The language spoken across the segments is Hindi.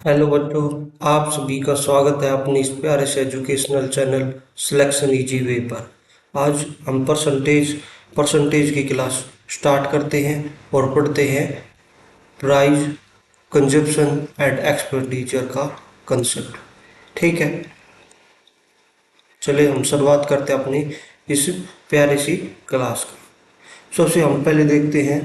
हेलो बच्चों, आप सभी का स्वागत है अपने इस प्यारे से educational channel selection easy way पर। आज हम परसेंटेज की क्लास स्टार्ट करते हैं और पढ़ते हैं प्राइस, कंजप्शन एंड एक्सपेंडिचर का कंसेप्ट। ठीक है, चलिए हम शुरुआत करते हैं अपनी इस प्यारी सी क्लास की। सबसे हम पहले देखते हैं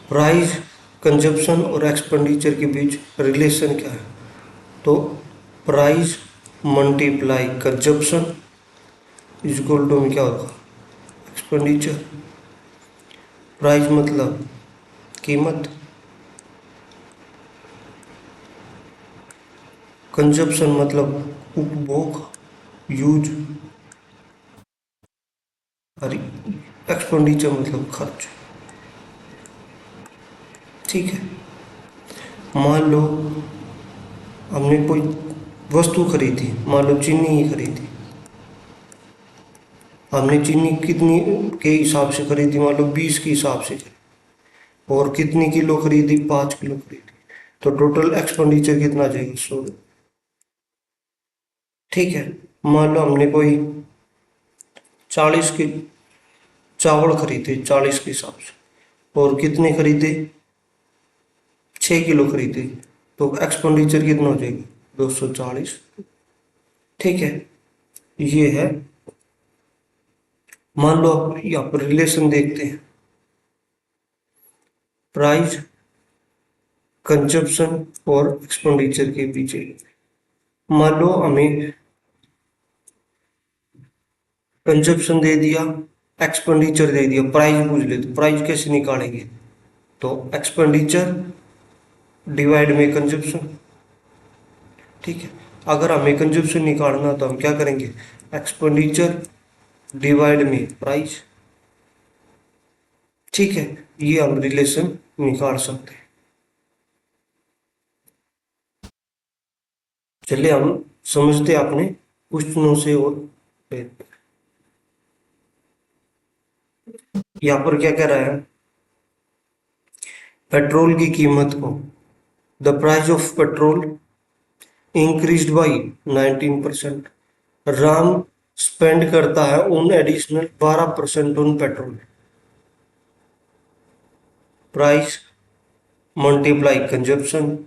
प्राइस, कंजप्शन और एक्सपेंडिचर के बीच रिलेशन क्या है। तो price multiply consumption is equal to में क्या होगा, एक्सपेंडिचर। प्राइस मतलब कीमत, कंजप्शन मतलब उपभोग, यूज, और एक्सपेंडिचर मतलब खर्च। ठीक है, मान लो हमने कोई वस्तु खरीदी, मान लो चीनी ही खरीदी। हमने चीनी कितनी के हिसाब से खरीदी, मान लो 20 के हिसाब से खरीदी। और कितनी किलो खरीदी, 5 किलो खरीदी। तो टोटल एक्सपेंडिचर कितना जाएगा, 100। ठीक है, मान लो हमने कोई 40 के चावल खरीदे, 40 के हिसाब से। और कितने खरीदे, 6 किलो खरीदे। तो एक्सपेंडिचर कितना हो जाएगा, 240। ठीक है, ये है। मान लो आप यहाँ पर रिलेशन देखते हैं, प्राइस, कंजप्शन और एक्सपेंडिचर के पीछे। मान लो हमें कंजप्शन दे दिया, एक्सपेंडिचर दे दिया, प्राइस पूछ ले तो प्राइस कैसे निकालेंगे। तो एक्सपेंडिचर डिवाइड में कंजप्शन। ठीक है, अगर हमें कंजप्शन निकालना तो हम क्या करेंगे, एक्सपेंडिचर डिवाइड में प्राइस। ठीक है, ये हम रिलेशन निकाल सकते हैं। चलिए हम समझते हैं अपने क्वेश्चनों से। और यहाँ पर क्या कह रहा है, पेट्रोल की कीमत को, the price of petrol increased by 19%। Ram spend करता है on additional 12% on petrol. Price multiply consumption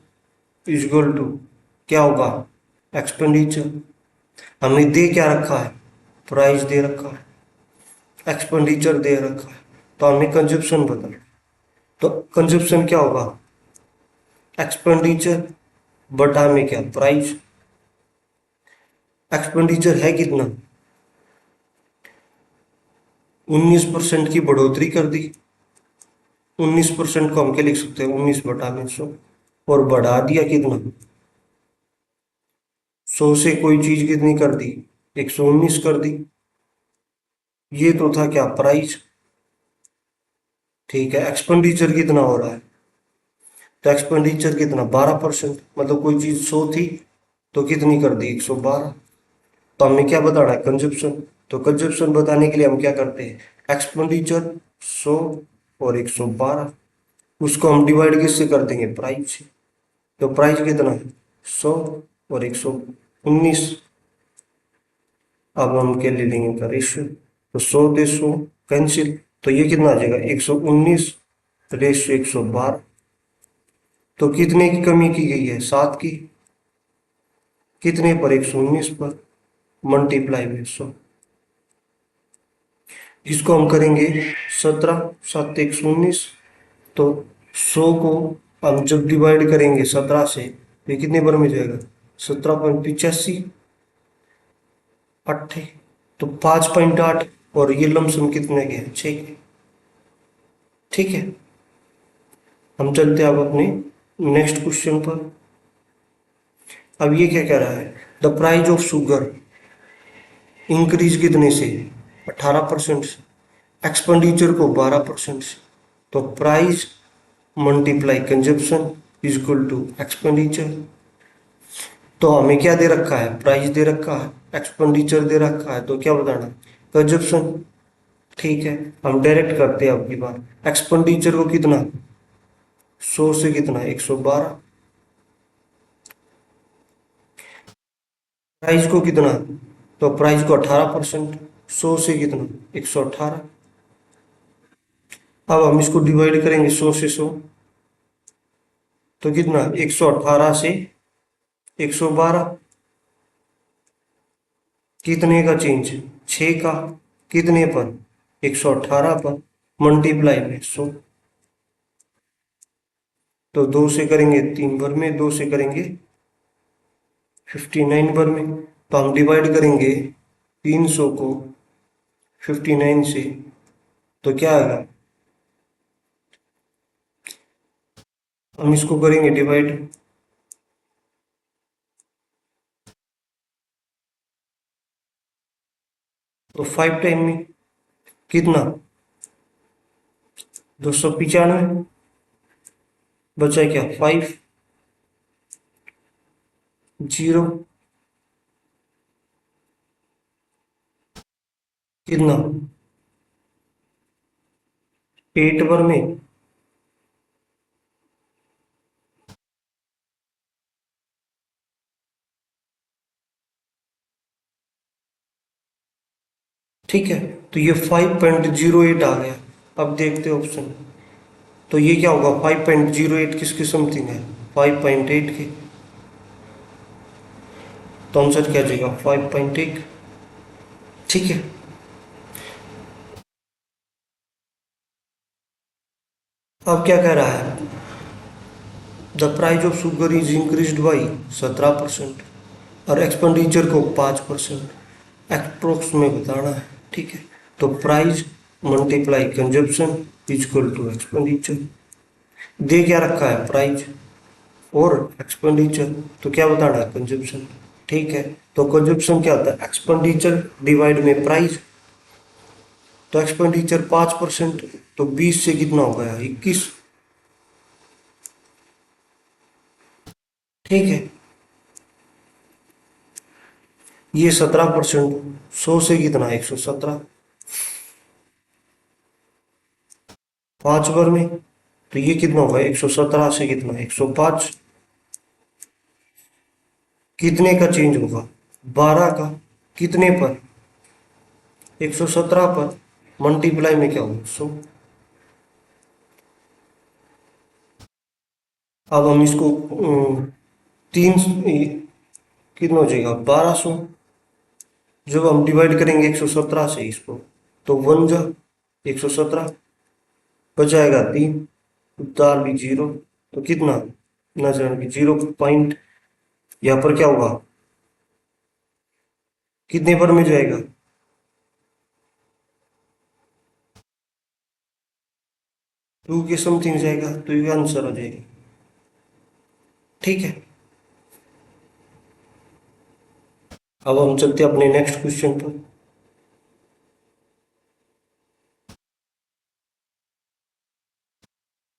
is equal to क्या होगा, एक्सपेंडिचर। हमने दे क्या रखा है, प्राइस दे रखा है, एक्सपेंडिचर दे रखा है। तो हमें कंजप्शन बदल, तो कंजप्शन क्या होगा, एक्सपेंडिचर बटा में क्या, प्राइस। एक्सपेंडिचर है कितना, 19% की बढ़ोतरी कर दी। 19% को हम क्या लिख सकते हैं, 19/100। और बढ़ा दिया कितना, 100 से कोई चीज कितनी कर दी, 119 कर दी। ये तो था क्या, प्राइस। ठीक है, एक्सपेंडिचर कितना हो रहा है, तो एक्सपेंडिचर कितना, 12%। मतलब कोई चीज 100 थी तो कितनी कर दी, 112। तो हमें क्या बताना है, कंजप्शन। तो कंजप्शन बताने के लिए हम क्या करते हैं, एक्सपेंडिचर 100 और 112, उसको हम डिवाइड किससे कर देंगे, प्राइस से। तो प्राइस कितना है, 100 और 119। अब हम क्या ले लेंगे इनका रेशियो, तो 100 से 100 कैंसिल। तो ये कितना आ जाएगा, 119 रेशियो 112। तो कितने की कमी की गई है, 7 की। कितने पर, 119 पर, मल्टीप्लाई में 100। इसको हम करेंगे 17, 7 119। तो 100 को हम जब डिवाइड करेंगे 17 से, तो ये कितने बार में जाएगा, 17.85 8। तो 5.8। और ये लमसम कितने के हैं, 6 के। ठीक है, हम चलते हैं अब अपने नेक्स्ट क्वेश्चन पर। अब ये क्या कह रहा है, the price of sugar increase कितने से, 18% से। एक्सपेंडिचर को 12% से। तो price multiply consumption is equal to expenditure. तो हमें क्या दे रखा है, प्राइस दे रखा है, एक्सपेंडिचर दे रखा है, तो क्या बताना, कंजप्शन। ठीक है, हम डायरेक्ट करते हैं अब की बार। एक्सपेंडिचर को कितना, 100 से कितना, 112। प्राइस को कितना, तो प्राइस को 18%, 100 से कितना 118। अब हम इसको डिवाइड करेंगे 100 से 100, तो कितना 118 से 112, कितने का चेंज, 6 का, कितने पर 118 पर, मल्टीप्लाई में 100। तो 2 से करेंगे 3 बार में, 2 से करेंगे 59 बार में। तो हम डिवाइड करेंगे 300 को 59 से, तो क्या आएगा, हम इसको करेंगे डिवाइड, तो 5 टाइम में कितना 295, बचा क्या 5, 0, कितना 8 बार में, ठीक है। तो ये 5.08 आ गया। अब देखते हैं ऑप्शन, तो ये क्या होगा 5.08 किसके समथिंग है, 5.8 के, तो आंसर क्या जाएगा 5.8, ठीक है। अब क्या कह रहा है, the price of sugar is increased by 17% और एक्सपेंडिचर को 5%, अप्रोक्स में बताना है, ठीक है। तो price multiply consumption equal to expenditure, दे क्या रखा है प्राइस और एक्सपेंडिचर, तो क्या बताना है कंजप्शन, ठीक है। तो कंजप्शन क्या होता है, एक्सपेंडिचर डिवाइड में प्राइस, तो एक्सपेंडिचर 5%, तो 20 से कितना हो गया 21, ठीक है। ये 17%, 100 से कितना 117, 5 बार में, तो ये कितना होगा 117 से कितना 105, कितने का चेंज होगा 12 का, कितने पर 117 पर, मल्टीप्लाई में क्या होगा 100। अब हम इसको तीन, कितना हो जाएगा 1200, जब हम डिवाइड करेंगे 117 से इसको, तो 1 जा 117, बचाएगा 3, उतार भी 0, तो कितना ना जाएंगे 0 पॉइंट, यहाँ पर क्या होगा, कितने पर में जाएगा 2 के समथिंग जाएगा, तो ये आंसर हो जाएगा, ठीक है। अब हम चलते हैं अपने नेक्स्ट क्वेश्चन पर।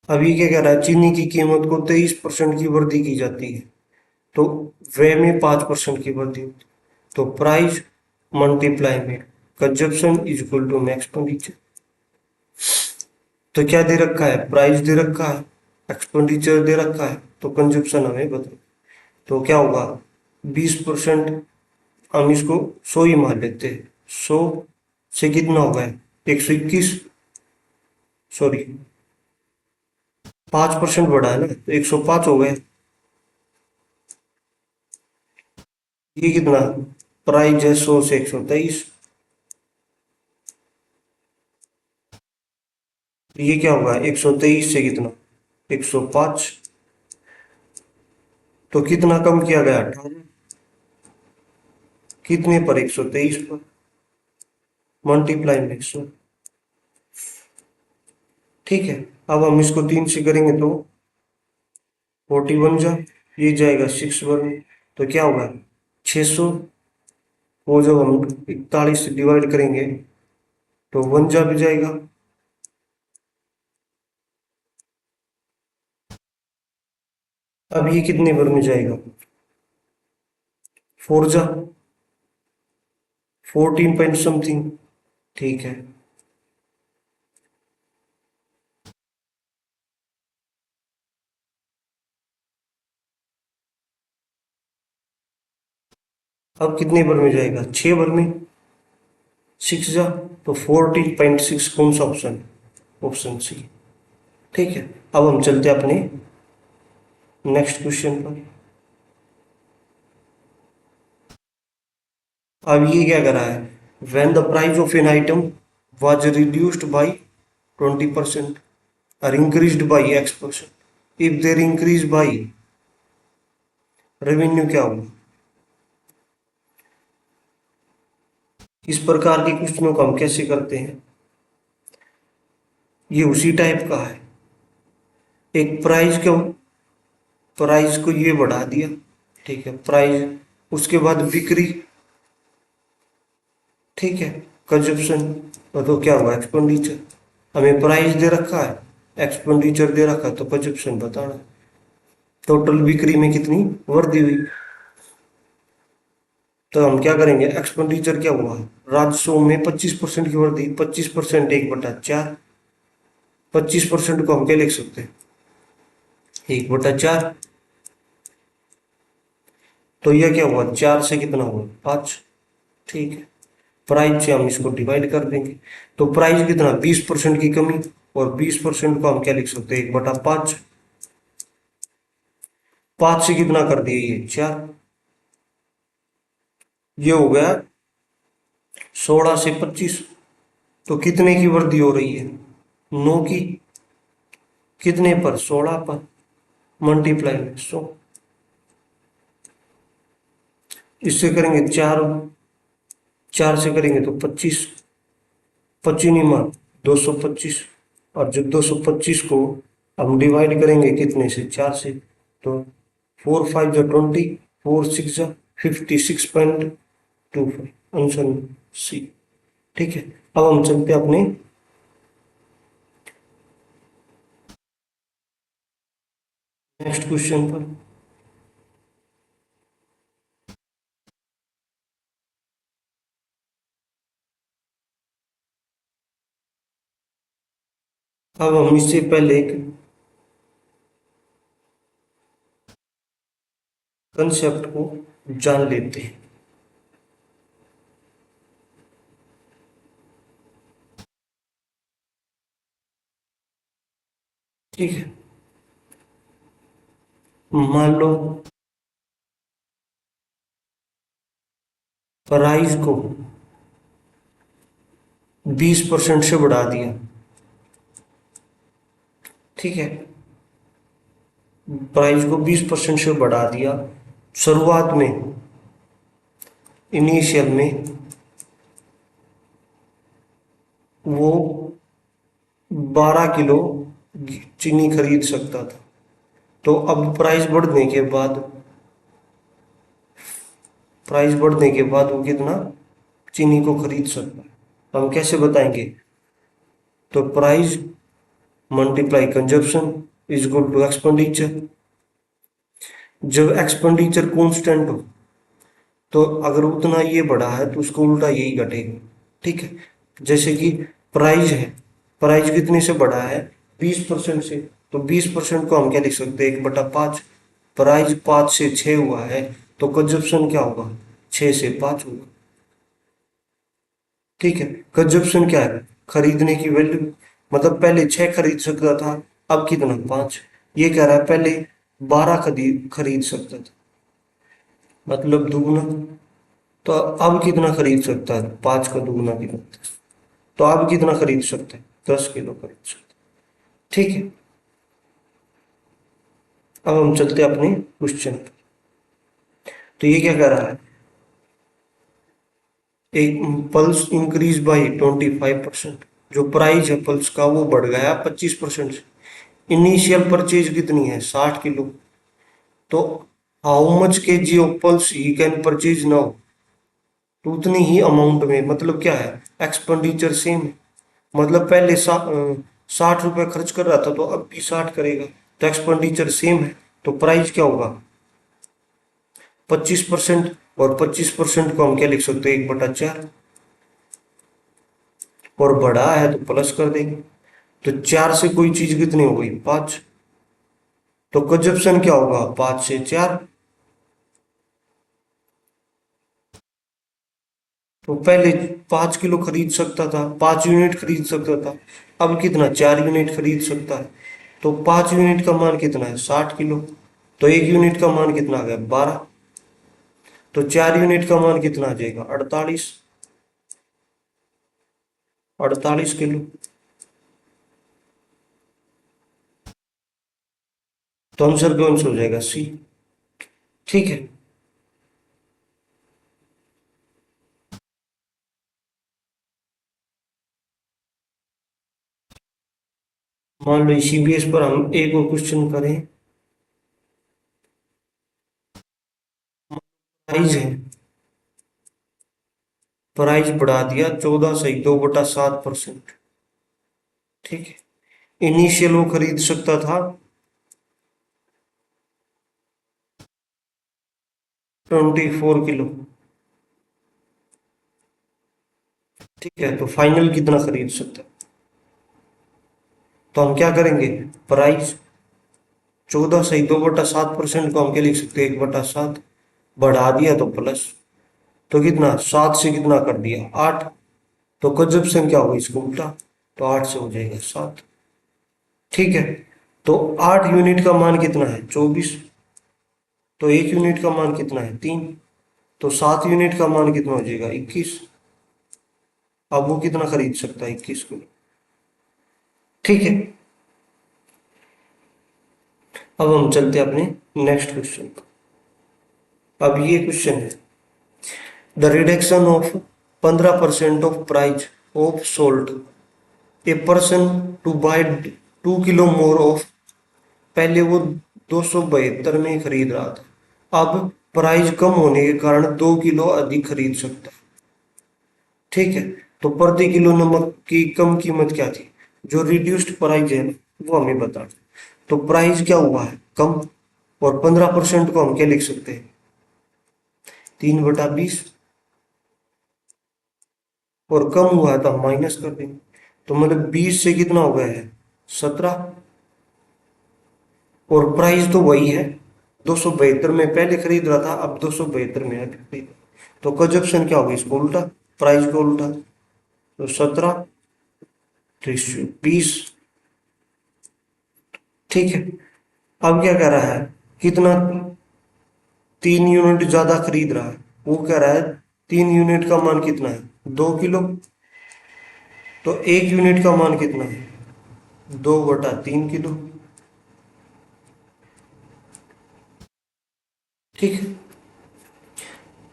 अभी क्या कह रहा है, चीनी की कीमत को 23% की वृद्धि की जाती है, तो व्यय में 5% की वृद्धि होती है, तो प्राइस मल्टीप्लाई में consumption is equal to expenditure, तो क्या दे रखा है, प्राइस दे रखा है, एक्सपेंडिचर दे रखा है, तो कंजप्शन हमें बता, तो क्या होगा 20%, हम इसको 100 ही मान लेते हैं, 100 से कितना होगा 121, सॉरी 5% बढ़ा है ना, तो 105 हो गए, ये कितना प्राइस है 100 से 123, ये क्या होगा 123 से कितना 105, तो कितना कम किया गया 18, कितने पर 123 पर, मल्टीप्लाई में 100, ठीक है। अब हम इसको 3 से करेंगे तो 41 जा, ये जाएगा 6 में, तो क्या होगा 600, वो जब हम 41 से डिवाइड करेंगे तो 1 जा भी जाएगा, अब ये कितने बार में जाएगा 4 जा 14 पॉइंट समथिंग, ठीक है। अब कितने भर में जाएगा, 6 भर में, 6 जा तो 14.6 कौन सा ऑप्शन, ऑप्शन सी। ठीक है, अब हम चलते हैं अपने नेक्स्ट क्वेश्चन पर। अब ये क्या करा है, when the price of an item was reduced by 20% और increased by X%, if there increase by revenue क्या होगा। इस प्रकार के क्वेश्चनों को हम कैसे करते हैं, ये उसी टाइप का है। एक प्राइस क्यों, प्राइस को ये बढ़ा दिया, ठीक है, प्राइस, उसके बाद बिक्री, ठीक है, कंजप्शन, तो क्या हुआ, एक्सपेंडिचर। हमें प्राइस दे रखा है, एक्सपेंडिचर दे रखा है, तो कंजप्शन बताना है। टोटल बिक्री में कितनी वृद्धि हुई, तो हम क्या करेंगे, एक्सपेंडिचर क्या हुआ, राजस्व में 25% की वृद्धि, 25% 1/4, 25% को हम क्या लिख सकते हैं, 1/4। तो यह क्या हुआ, 4 से कितना हुआ, 5। ठीक है, प्राइस से हम इसको डिवाइड कर देंगे, तो प्राइस कितना, 20% की कमी, और 20% को हम क्या लिख सकते हैं, 1/5। 5 से कितना कर दिए, ये 4, ये हो गया 16 से 25। तो कितने की वृद्धि हो रही है, 9 की, कितने पर, 16 पर, मल्टीप्लाई में 100। इससे करेंगे 4, 4 से करेंगे तो 25, 25 नहीं मार, 225। और जब 225 को हम डिवाइड करेंगे कितने से, 4 से, तो 4 5 जो 20, 4 6 जो 56.25, आंसर सी। ठीक है, अब हम चलते हैं अपने नेक्स्ट क्वेश्चन पर। अब हम इससे पहले एक कंसेप्ट को जान लेते हैं। ठीक है, मान लो प्राइस को 20% से बढ़ा दिया। ठीक है, प्राइस को 20% से बढ़ा दिया, शुरुआत में, इनिशियल में वो 12 किलो चीनी खरीद सकता था। तो अब प्राइस बढ़ने के बाद, प्राइस बढ़ने के बाद वो कितना चीनी को खरीद सकता है, हम कैसे बताएंगे, तो price multiply consumption is equal to expenditure. जब एक्सपेंडिचर कांस्टेंट हो, तो अगर उतना ये बढ़ा है तो उसको उल्टा यही घटेगा। ठीक है, जैसे कि प्राइस है, प्राइस कितने से बढ़ा है, 20% से, तो 20% को हम क्या लिख सकते हैं, 1/5। प्राइस 5 से 6 हुआ है, तो कंजप्शन क्या होगा, 6 से 5 होगा। ठीक है, कंजप्शन क्या है, खरीदने की वैल्यू, मतलब पहले 6 खरीद सकता था, अब कितना, 5। ये कह रहा है पहले 12 खरीद खरीद सकता था, मतलब दुगना। तो अब कितना खरीद सकता है, 5 का दुगना कितना, तो अब कितना खरीद सकते हैं, 10 किलो खरीद सकते हैं। ठीक है, अब हम चलते हैं अपने क्वेश्चन पर। तो ये क्या कह रहा है, एक पल्स इंक्रीज बाय 25%, जो प्राइस है पल्स का वो बढ़ गया 25% से। इनिशियल परचेज कितनी है, 60 किलो, तो how much K G of pulse he can purchase now, तो उतनी ही अमाउंट में, मतलब क्या है, एक्सपेंडिचर सेम है, मतलब पहले 60 रुपये खर्च कर रहा था, तो अब भी 60 करेगा, तो एक्सपेंडिचर सेम है, तो प्राइस क्या होगा, 25%, और 25% को हम क्या लिख सकते हैं, 1/4, और बढ़ा है तो प्लस कर देंगे, तो 4 से कोई चीज कितनी हो गई, 5, तो कंजप्शन क्या होगा, 5 से 4, तो पहले 5 किलो खरीद सकता था, 5 यूनिट खरीद सकता था। अब कितना, 4 यूनिट खरीद सकता है। तो 5 यूनिट का मान कितना है, 60 किलो। तो 1 यूनिट का मान कितना आ गया, 12। तो 4 यूनिट का मान कितना आ जाएगा, 48। 48 किलो। तो आंसर कौन सा हो जाएगा, सी। ठीक है। मान लो इसी बेस पर हम एक और क्वेश्चन करें। प्राइस है, प्राइस बढ़ा दिया 14 से 2/7%। ठीक है। इनिशियल वो खरीद सकता था 24 किलो। ठीक है, तो फाइनल कितना खरीद सकता है। तो हम क्या करेंगे, प्राइस 14 से 2/7% को हम क्या लिख सकते हैं, 1/7। बढ़ा दिया तो प्लस, तो कितना, 7 से कितना कर दिया, 8। तो कंजप्शन क्या होगा, इसको उल्टा। तो 8 से हो जाएगा 7। ठीक है। तो 8 यूनिट का मान कितना है, 24। तो 1 यूनिट का मान कितना है, 3। तो 7 यूनिट का मान कितना हो जाएगा, 21। अब वो कितना खरीद सकता है, 21 को। ठीक है। अब हम चलते हैं अपने नेक्स्ट क्वेश्चन पर। अब ये क्वेश्चन है, the reduction of 15% of price of salt a person to buy 2 kilo more of. पहले वो 272 में खरीद रहा था, अब प्राइस कम होने के कारण 2 किलो अधिक खरीद सकता है। ठीक है। तो प्रति किलो नमक की कम कीमत क्या थी, जो रिड्यूस्ड प्राइस है वो हमें बता दो। तो प्राइस क्या हुआ है, कम। और 15% को हम क्या लिख सकते हैं, 3/20। और कम हुआ है तो हम माइनस कर देंगे। तो मतलब 20 से कितना हो गया है, 17। और प्राइस तो वही है, 272 में पहले खरीद रहा था, अब 272 में है खरीद। तो कंजप्शन क्या होगा, इसको उल्टा, प्राइस को उल्टा। तो 17 रेशियो 20। ठीक है। अब क्या कह रहा है, कितना, 3 यूनिट ज्यादा खरीद रहा है। वो कह रहा है 3 यूनिट का मान कितना है, 2 किलो। तो 1 यूनिट का मान कितना है, 2/3 किलो। ठीक है।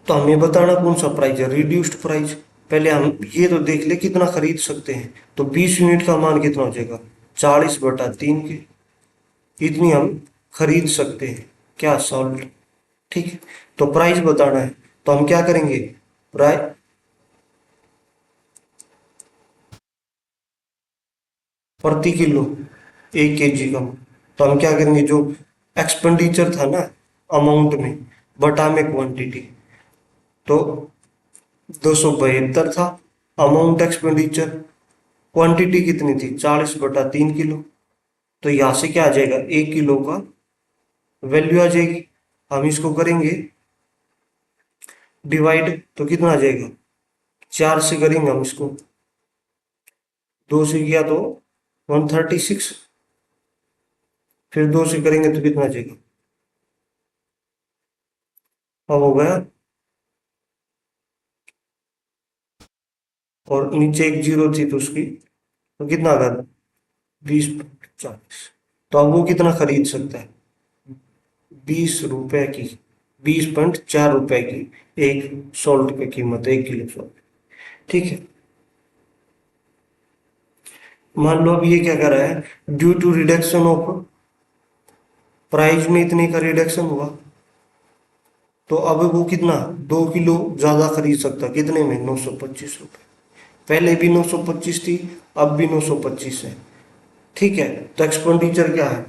तो हमें बताना कौन सा प्राइस है, रिड्यूस्ड प्राइस। पहले हम ये तो देख ले कितना खरीद सकते हैं। तो 20 यूनिट का मान कितना हो जाएगा, 40/3 के। इतनी हम खरीद सकते हैं, क्या, सॉल्ट। ठीक है। तो प्राइस बताना है, तो हम क्या करेंगे, प्राइस प्रति किलो, 1 kg का। तो हम क्या करेंगे, जो एक्सपेंडिचर था ना अमाउंट में, बटा में क्वांटिटी। तो 272 था अमाउंट एक्सपेंडिचर, क्वांटिटी कितनी थी, 40/3 किलो। तो यहां से क्या आ जाएगा, 1 किलो का वैल्यू आ जाएगी। हम इसको करेंगे डिवाइड, तो कितना आ जाएगा, 4 से करेंगे हम इसको, 2 से किया तो 136। फिर 2 से करेंगे तो कितना आ जाएगा, अब हो गया। और नीचे एक जीरो थी तो उसकी, तो कितना आ गया, 20/40। तो अब वो कितना खरीद सकता है, 20 रुपए की, 20.4 रुपए की एक सॉल्ट की कीमत है, 1 किलो सॉल्ट। ठीक है। मान लो अब ये क्या कर रहा है, due to reduction of price में इतने का रिडक्शन हुआ, तो अब वो कितना, 2 किलो ज्यादा खरीद सकता, कितने में, 925 रुपये। पहले भी 925 थी, अब भी 925 है। ठीक है। तो एक्सपेंडिचर क्या है,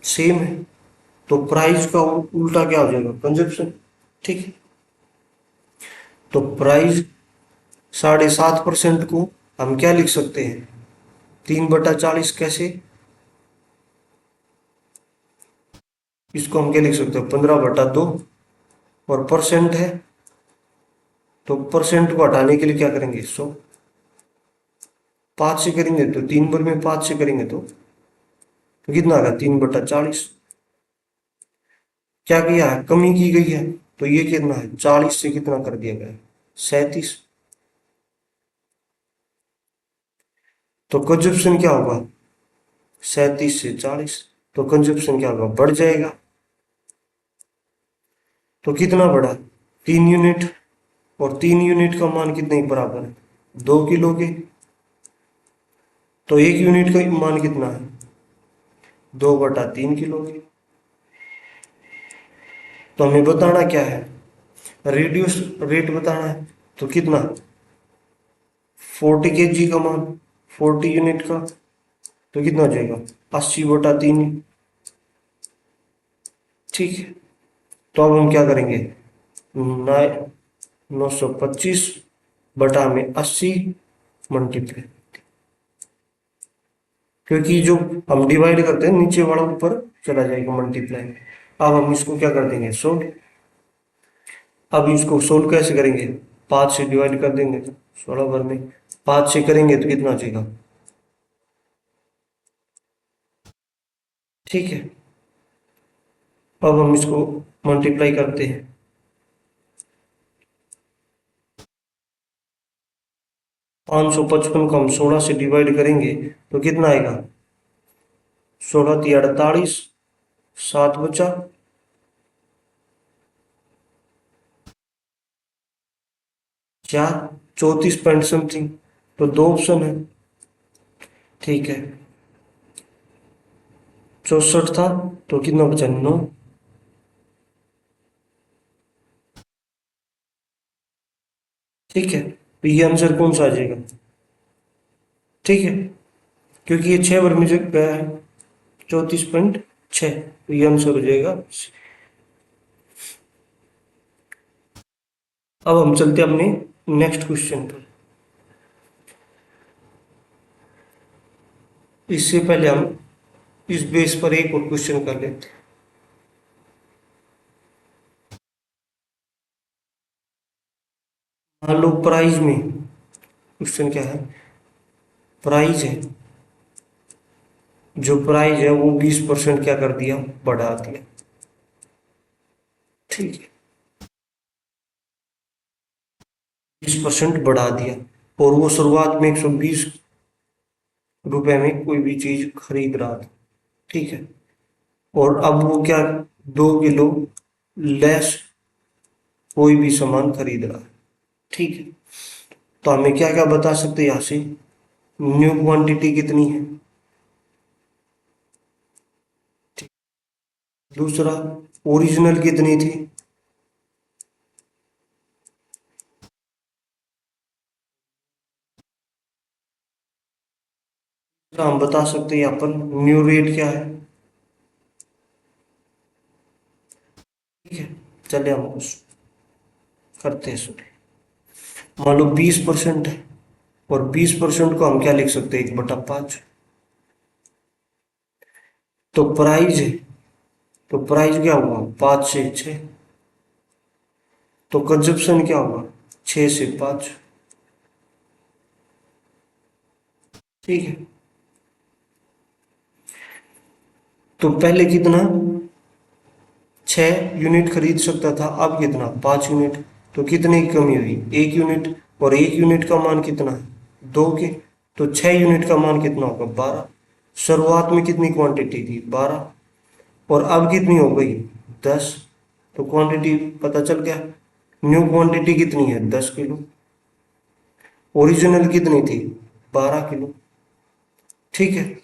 सेम है। तो प्राइस का उल्टा क्या हो जाएगा, कंजप्शन। ठीक है। तो प्राइस 7.5% को हम क्या लिख सकते हैं, 3/40। कैसे, इसको हम क्या लिख सकते हैं, 15/2। और परसेंट है तो परसेंट को हटाने के लिए क्या करेंगे, 100। 5 से करेंगे तो 3 में 5 से करेंगे तो कितना आ गया, 3/40। क्या किया है, कमी की गई है, तो ये कितना है, 40 से कितना कर दिया गया है, 37। तो कंजप्शन क्या होगा, 37 से 40, तो कंजप्शन क्या होगा, बढ़ जाएगा। तो कितना बढ़ा, 3 यूनिट, और 3 यूनिट का मान कितने के बराबर है, 2 किलो के। तो 1 यूनिट का मान कितना है, 2/3 किलो के। तो हमें बताना क्या है, रिड्यूस रेट बताना है। तो कितना, 40 kg का मान, 40 यूनिट का, तो कितना हो जाएगा, 80/3। ठीक है। तो अब हम क्या करेंगे, 925/80 मल्टीप्लाई, क्योंकि जो हम डिवाइड करते हैं नीचे वाला ऊपर चला जाएगा मल्टीप्लाई। अब हम इसको क्या कर देंगे, सोल्व। अब इसको सोल्व कैसे करेंगे, 5 से डिवाइड कर देंगे, 16 भर में 5 से करेंगे तो कितना हो जाएगा। ठीक है। अब हम इसको मल्टीप्लाई करते हैं, 555 को हम 16 से डिवाइड करेंगे तो कितना आएगा, 16×3 = 48, 7 बचा, चार, 34 पॉइंट समथिंग। तो दो ऑप्शन है। ठीक है, 64 था, तो कितना बचा, 9। ठीक है, तो ये आंसर कौन सा आ जाएगा। ठीक है, क्योंकि ये 6 वर्ग में जो गया है, 34.6, तो ये आंसर हो जाएगा। अब हम चलते हैं अपने नेक्स्ट क्वेश्चन पर। इससे पहले हम इस बेस पर एक और क्वेश्चन कर लेते हैं। मान लो प्राइज में, क्वेश्चन क्या है, प्राइज है, जो प्राइज है वो 20% क्या कर दिया, बढ़ा दिया। ठीक है, 20% बढ़ा दिया, और वो शुरुआत में 120 रुपए में कोई भी चीज खरीद रहा था। ठीक है, और अब वो क्या, 2 किलो लेस कोई भी सामान खरीद रहा है। ठीक है, तो हमें क्या क्या बता सकते हैं यहाँ से, न्यू क्वांटिटी कितनी है, दूसरा ओरिजिनल कितनी थी, तो हम बता सकते हैं यहाँ पर न्यू रेट क्या है। ठीक है, चलिए हम कुछ करते हैं शुरू। मान लो 20% है, और 20% को हम क्या लिख सकते हैं, 1/5। तो प्राइस है, तो प्राइस क्या हुआ, 5 से 6, तो कंजप्शन क्या होगा, 6 से 5। ठीक है, तो पहले कितना, 6 यूनिट खरीद सकता था, अब कितना, 5 यूनिट। तो कितने की कमी हुई, 1 यूनिट, और 1 यूनिट का मान कितना है, 2 के। तो 6 यूनिट का मान कितना होगा, 12। शुरुआत में कितनी क्वांटिटी थी, 12, और अब कितनी हो गई, 10। तो क्वांटिटी पता चल गया, न्यू क्वांटिटी कितनी है, 10 किलो, ओरिजिनल कितनी थी, 12 किलो। ठीक है,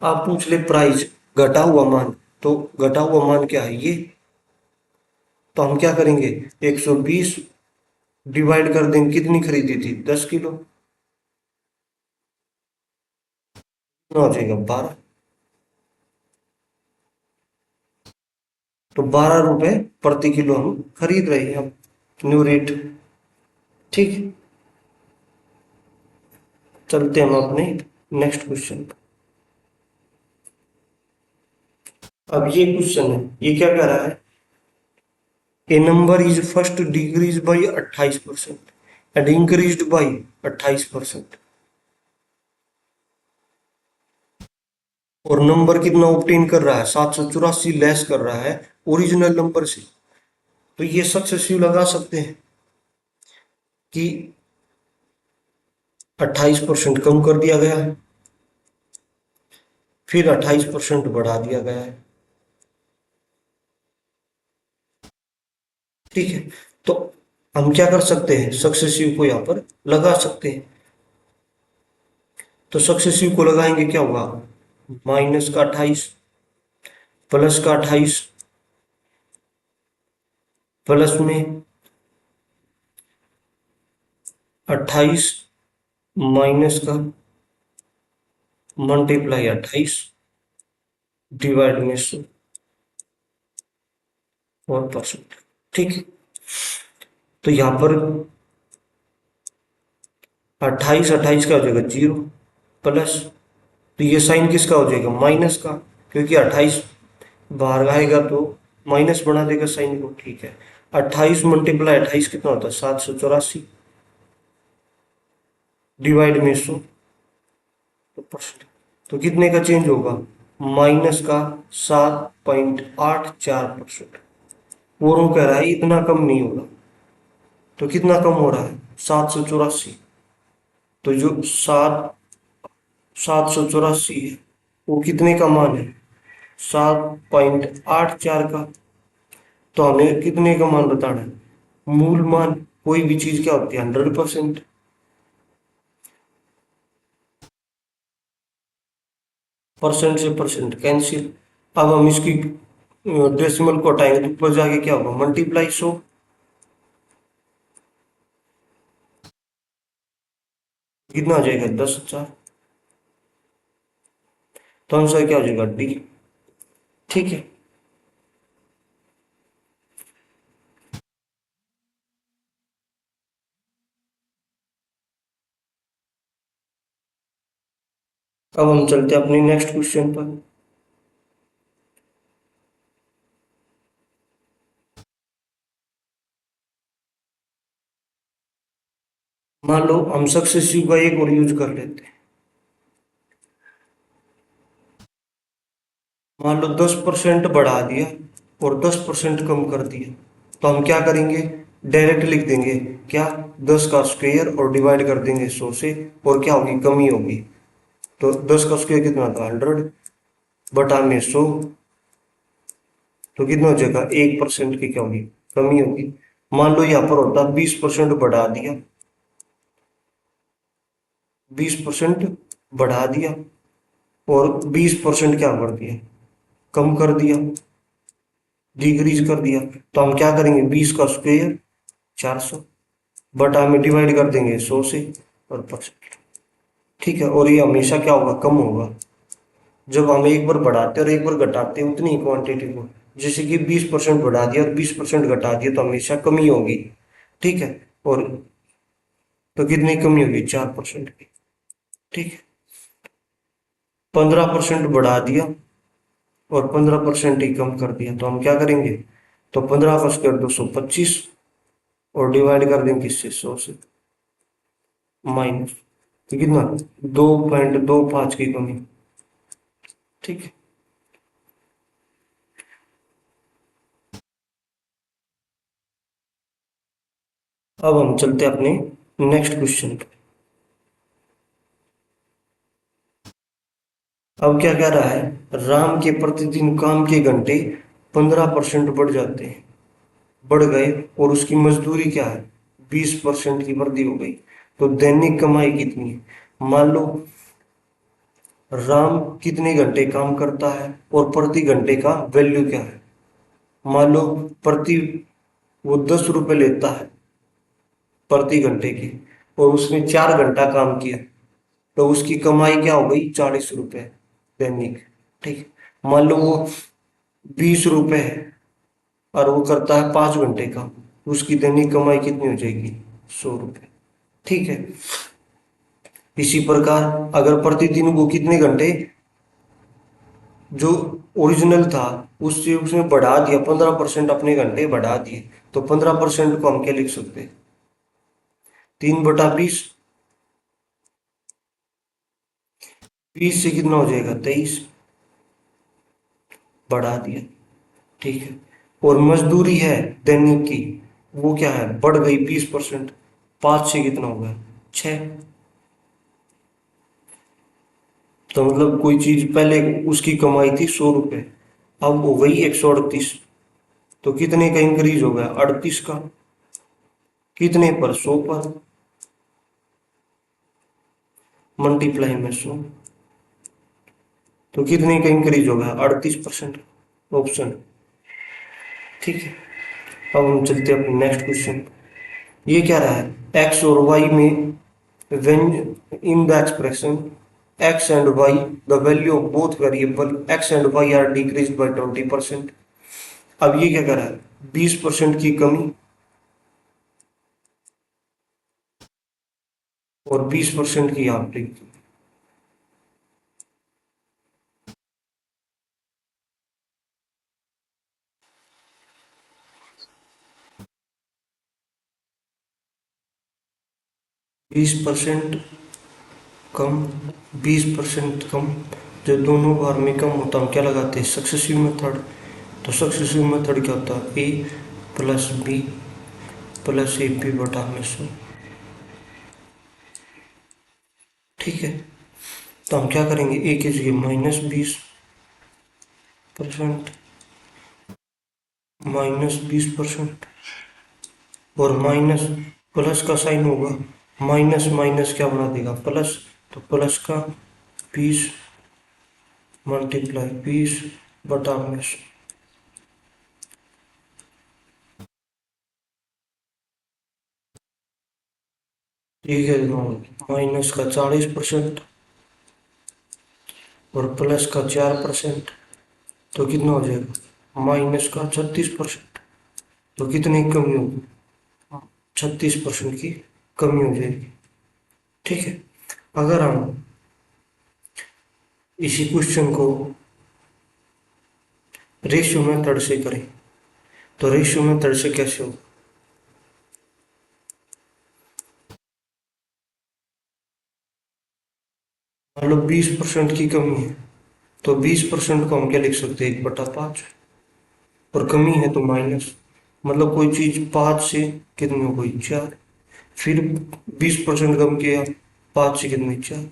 आप पूछ ले प्राइस, घटा हुआ मान, तो घटा हुआ मान क्या है ये, तो हम क्या करेंगे, 120 डिवाइड कर देंगे, कितनी खरीदी थी, 10 किलो, कितना हो जाएगा, 12। तो 12 रुपए प्रति किलो हम खरीद रहे हैं अब, न्यू रेट। ठीक है, चलते हैं हम अपने नेक्स्ट क्वेश्चन पर। अब ये क्वेश्चन है, ये क्या कह रहा है, a number is first decrease by 28% and increased by 28%। और नंबर कितना ऑब्टेन कर रहा है, 784 लेस कर रहा है ओरिजिनल नंबर से। तो ये सक्सेसिव लगा सकते हैं कि 28% कम कर दिया गया है, फिर 28% बढ़ा दिया गया है। ठीक है, तो हम क्या कर सकते हैं, सक्सेसिव को यहां पर लगा सकते हैं। तो सक्सेसिव को लगाएंगे क्या होगा, माइनस का 28 प्लस का 28 प्लस में 28 माइनस का मल्टीप्लाई 28 डिवाइड में 100 और परसेंट। ठीक है, तो यहां पर 28 का हो जाएगा 0 प्लस, तो ये साइन किसका हो जाएगा, माइनस का, क्योंकि 28 बाहर आएगा तो माइनस बना देगा साइन को। ठीक है, 28 मल्टीप्लाई 28 कितना होता है, 784 डिवाइड में 100 परसेंट। तो कितने का चेंज होगा, माइनस का 7.84%। और वो कह रहा है इतना कम नहीं होगा, तो कितना कम हो रहा है, 784। तो जो 784 है वो कितने का मान है, 7.84 का। तो हमें कितने का मान बताना है, मूल मान। कोई भी चीज क्या होती है, 100%। परसेंट से परसेंट कैंसिल। अब हम इसकी डेसिमल को हटाएंगे तो ऊपर जाके क्या होगा, मल्टीप्लाई 100। कितना आ जाएगा, 10,000। तो आंसर क्या हो जाएगा, डी। ठीक है, अब हम चलते हैं अपनी नेक्स्ट क्वेश्चन पर। मान लो हम सक्सेसिव का एक और यूज कर लेते हैं। मान लो 10% बढ़ा दिया और 10% कम कर दिया, तो हम क्या करेंगे, डायरेक्ट लिख देंगे क्या, 10 का स्क्वायर और डिवाइड कर देंगे 100 से, और क्या होगी, कमी होगी। तो 10 का स्क्वायर कितना था, 100 बटा में 100, तो कितना हो जाएगा, 1% की क्या होगी, कमी होगी। मान लो यहाँ पर होता 20% बढ़ा दिया, 20% बढ़ा दिया और 20% क्या कर दिया, कम कर दिया, डिक्रीज कर दिया। तो हम क्या करेंगे, 20 का स्क्वायर 400 बटा में डिवाइड कर देंगे 100 से और परसेंट। ठीक है, और ये हमेशा क्या होगा, कम होगा। जब हम एक बार बढ़ाते और एक बार घटाते हैं उतनी क्वांटिटी को, जैसे कि 20% बढ़ा दिया और 20% घटा दिया, तो हमेशा कमी होगी। ठीक है, और तो कितनी कमी होगी, 4% की। ठीक है, 15% बढ़ा दिया और 15% ही कम कर दिया, तो हम क्या करेंगे, तो 15 का स्क्वायर 225 और डिवाइड कर देंगे किससे, 100 से, माइनस, तो कितना, 2.25 की कमी। ठीक है, अब हम चलते हैं अपने नेक्स्ट क्वेश्चन पे। अब क्या कह रहा है, राम के प्रतिदिन काम के घंटे 15% बढ़ जाते हैं, बढ़ गए, और उसकी मजदूरी क्या है, 20% की वृद्धि हो गई। तो दैनिक कमाई कितनी है। मान लो राम कितने घंटे काम करता है और प्रति घंटे का वैल्यू क्या है। मान लो प्रति वो 10 रुपए लेता है प्रति घंटे की, और उसने 4 घंटा काम किया, तो उसकी कमाई क्या हो गई, 40 रुपए दैनिक। ठीक है, मान लो वो 20 रुपए है और वो करता है 5 घंटे का, उसकी दैनिक कमाई कितनी हो जाएगी, 100 रुपए। ठीक है, इसी प्रकार अगर प्रतिदिन वो कितने घंटे, जो ओरिजिनल था उससे उसने बढ़ा दिया, 15% अपने घंटे बढ़ा दिए, तो 15% को हम क्या लिख सकते हैं, 3/20। 20 से कितना हो जाएगा, 23, बढ़ा दिया, ठीक है। और मजदूरी है दैनिक की, वो क्या है, बढ़ गई 20%, 5 से कितना हो गया, 6। तो मतलब कोई चीज पहले उसकी कमाई थी 100 रुपये, अब हो गई 138, तो कितने का इंक्रीज हो गया, 38 का। कितने पर, 100 पर, मल्टीप्लाई में 100, तो कितने का इंक्रीज हो गया, 38%, ऑप्शन, ठीक है। अब हम चलते हैं अपने नेक्स्ट क्वेश्चन। ये क्या रहा है, एक्स और वाई में when in the expression x and y the value of both variable x and y are decreased by 20%। अब ये क्या कर रहा है, 20% की कमी और 20% की आपने, 20% कम, 20% कम, जब दोनों बार में कम होता हम क्या लगाते हैं, सक्सेसिव मेथड। तो सक्सेसिव मेथड क्या होता है, A plus B plus A B बटा में 100, ठीक है। तो हम क्या करेंगे, ए की जगह -20%, -20%, और माइनस, प्लस का साइन होगा, माइनस माइनस क्या बना देगा, प्लस। तो प्लस का 20 मल्टीप्लाई 20 बटा में 100, ठीक है। माइनस का 40% और प्लस का 4%, तो कितना हो जाएगा, माइनस का 36%। तो कितनी कमी होगी, 36% की कमी हो जाएगी, ठीक है। अगर हम इसी क्वेश्चन को रेशियो मेथड से करें, तो रेशियो मेथड से कैसे हो, मान लो 20% की कमी है, तो 20% को हम क्या लिख सकते हैं, 1/5, और कमी है तो माइनस, मतलब कोई चीज 5 से कितनी हो गई, 4, फिर 20% कम किया, 5 से कितनी, 4,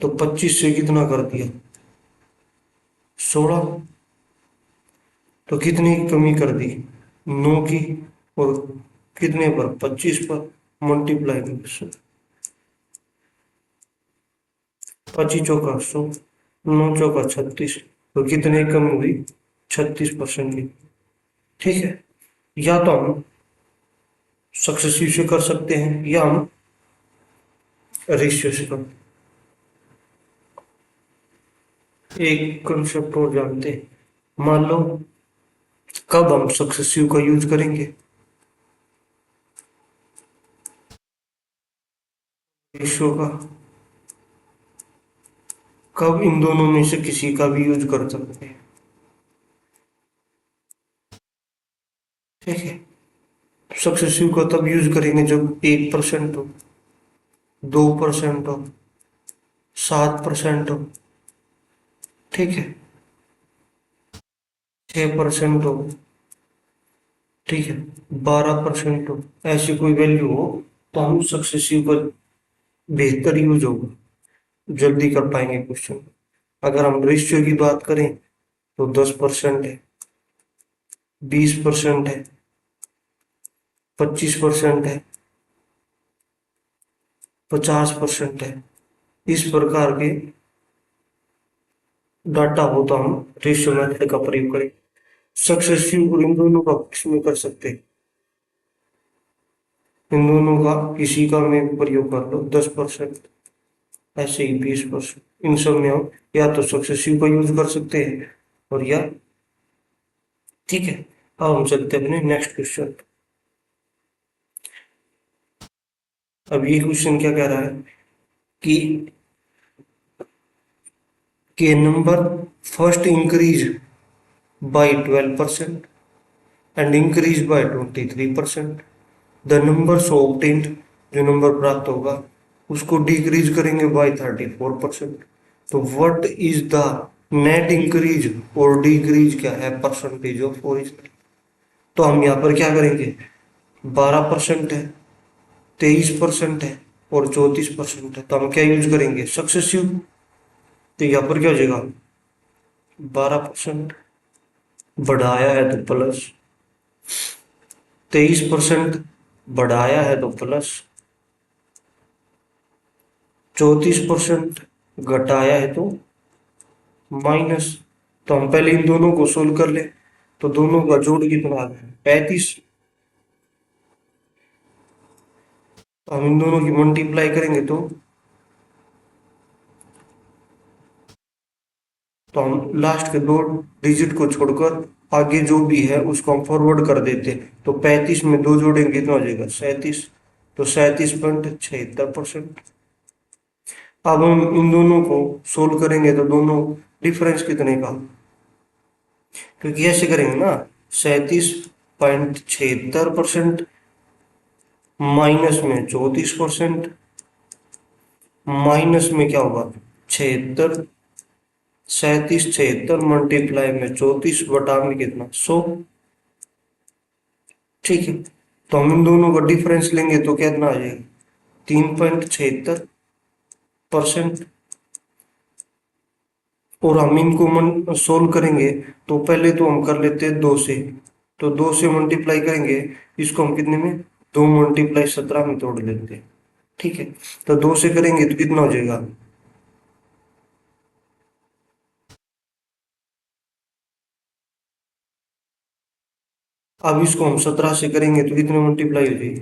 तो 25 से कितना कर दिया, 16, तो कितनी कमी कर दी, 9 की, और कितने पर, 25 पर, मल्टीप्लाई में 25 चौका 100, 9 चौका 36, तो कितने कम हुई, 36% की, ठीक है। या तो हम सक्सेसिव से कर सकते हैं या हम रेशियो से कर, एक कंसेप्ट और जानते हैं। मान लो कब हम सक्सेसिव का यूज करेंगे, रेशियो का, कब इन दोनों में से किसी का भी यूज कर सकते हैं, ठीक है। सक्सेसिव का तब यूज करेंगे जब 1% हो, 2% हो, 7% हो, ठीक है, 6% हो, ठीक है, 12% हो, ऐसी कोई वैल्यू हो, तो हम सक्सेसिव का बेहतर यूज होगा, जल्दी कर पाएंगे क्वेश्चन। अगर हम रेशियो की बात करें तो 10% है, 20% है, 25% है, 50% है, इस प्रकार के डाटा हो तो हम रेशियो मेथड का प्रयोग करें। सक्सेसिव और इन दोनों का किसमें कर सकते हैं, इन दोनों का किसी का में प्रयोग कर लो, 10%, ऐसे ही 20%, इन सब में हम या तो सक्सेसिव का यूज कर सकते हैं और या, ठीक है। अब हम चलते हैं अपने नेक्स्ट क्वेश्चन। अब ये क्वेश्चन क्या कह रहा है कि के number first increase by 12% and increase by 23%। The number so obtained, जो नंबर प्राप्त होगा उसको डिक्रीज करेंगे बाय 34%। तो what is the net increase और डिक्रीज क्या है परसेंटेज ऑफ ओरिजिनल। तो हम यहाँ पर क्या करेंगे, 12% है, 23% है और 34% है, तो हम क्या यूज करेंगे, सक्सेसिव। तो यहाँ पर क्या हो जाएगा, 12% बढ़ाया है तो प्लस, 23% बढ़ाया है तो प्लस, 34% घटाया है तो माइनस। तो हम पहले इन दोनों को सोल्व कर ले, तो दोनों का जोड़ कितना आ गया, 35। तो हम इन दोनों की मल्टीप्लाई करेंगे तो हम लास्ट के दो डिजिट को छोड़कर आगे जो भी है उसको हम फॉरवर्ड कर देते। तो 35 में दो जोड़ेंगे कितना हो जाएगा, 37। तो 37.76%। अब हम इन दोनों को सोल्व करेंगे तो दोनों डिफरेंस कितने का, क्योंकि ऐसे करेंगे ना, 37.76% माइनस में 34%, माइनस में क्या होगा 76, 37 मल्टीप्लाई में 34 में कितना 100। ठीक है, तो हम इन दोनों का डिफरेंस लेंगे तो कितना आ जाएगा, 3.76%। और हम इनको सोल्व करेंगे तो पहले तो हम कर लेते हैं 2 से, तो 2 से मल्टीप्लाई करेंगे, इसको हम कितने में 2 मल्टीप्लाई 17 में तोड़ लेते हैं। ठीक है, तो 2 से करेंगे तो कितना हो जाएगा, अब इसको हम 17 से करेंगे तो कितने मल्टीप्लाई हो जाएगी,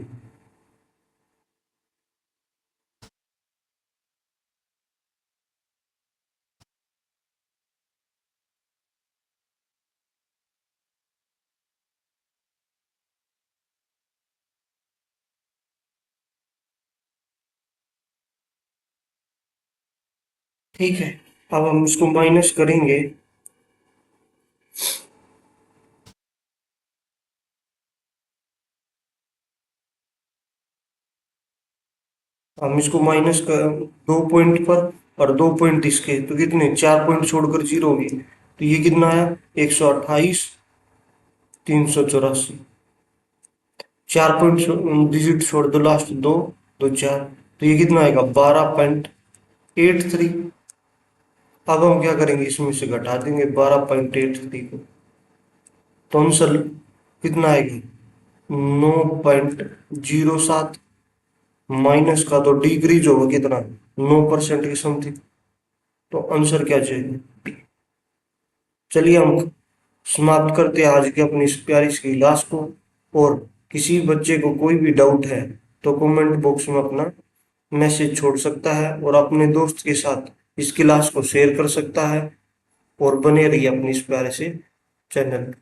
ठीक है। अब हम इसको माइनस करेंगे, हम इसको माइनस कर 2 पॉइंट पर और 2 पॉइंट इसके, तो कितने 4 पॉइंट छोड़कर जीरो होगी, तो ये कितना आया 128, 384। 4 पॉइंट डिजिट छोड़ दो, लास्ट दो, 2 4, तो ये कितना आएगा 12.83। अब हम क्या करेंगे, इसमें से घटा देंगे 12.83 को, तो आंसर कितना आएगा 9.07। माइनस का तो डिक्रीज होगा कितना 9% के समथिंग, तो आंसर क्या चाहिए। चलिए हम समाप्त करते हैं आज की अपनी इस प्यारी सी क्लास को। और किसी बच्चे को कोई भी डाउट है तो कमेंट बॉक्स में अपना मैसेज छोड़ सकता है और अपने दोस्त के साथ इस क्लास को शेयर कर सकता है। और बने रहिए अपनी इस प्यारे से चैनल।